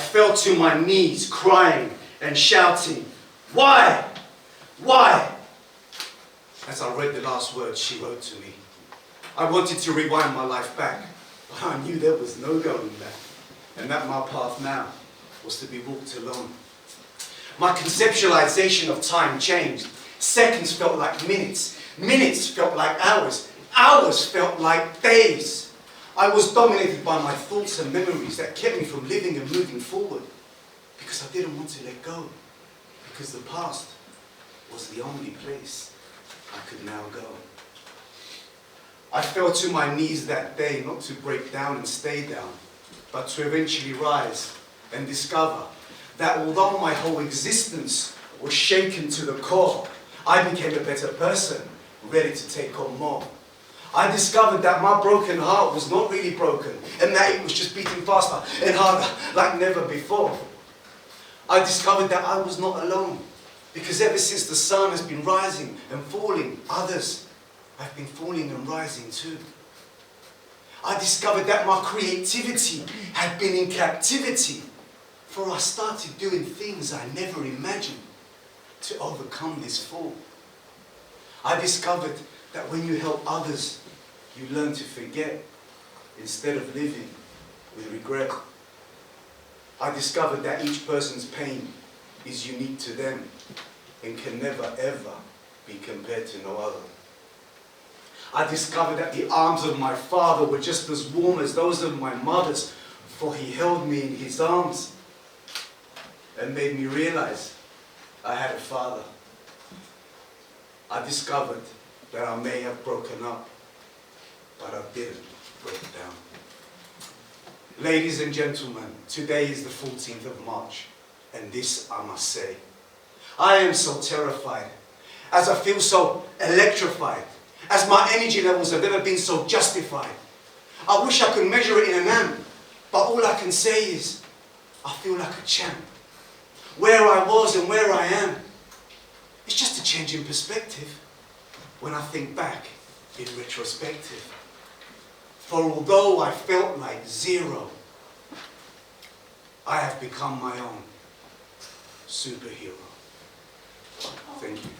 fell to my knees, crying and shouting, "Why? Why?" As I read the last words she wrote to me, I wanted to rewind my life back, but I knew there was no going back, and that my path now was to be walked alone. My conceptualization of time changed. Seconds felt like minutes, minutes felt like hours, hours felt like days. I was dominated by my thoughts and memories that kept me from living and moving forward, because I didn't want to let go, because the past was the only place I could now go. I fell to my knees that day, not to break down and stay down, but to eventually rise and discover that although my whole existence was shaken to the core, I became a better person, ready to take on more. I discovered that my broken heart was not really broken, and that it was just beating faster and harder like never before. I discovered that I was not alone, because ever since the sun has been rising and falling, others have been falling and rising too. I discovered that my creativity had been in captivity, for I started doing things I never imagined to overcome this fall. I discovered that when you help others, you learn to forget instead of living with regret. I discovered that each person's pain is unique to them and can never ever be compared to no other. I discovered that the arms of my father were just as warm as those of my mother's, for he held me in his arms and made me realize I had a father. I discovered that I may have broken up, but I didn't break down. Ladies and gentlemen, today is the 14th of March, and this I must say. I am so terrified, as I feel so electrified, as my energy levels have never been so justified. I wish I could measure it in an amp, but all I can say is, I feel like a champ. Where I was and where I am, it's just a change in perspective when I think back in retrospective. For although I felt like zero, I have become my own superhero. Thank you.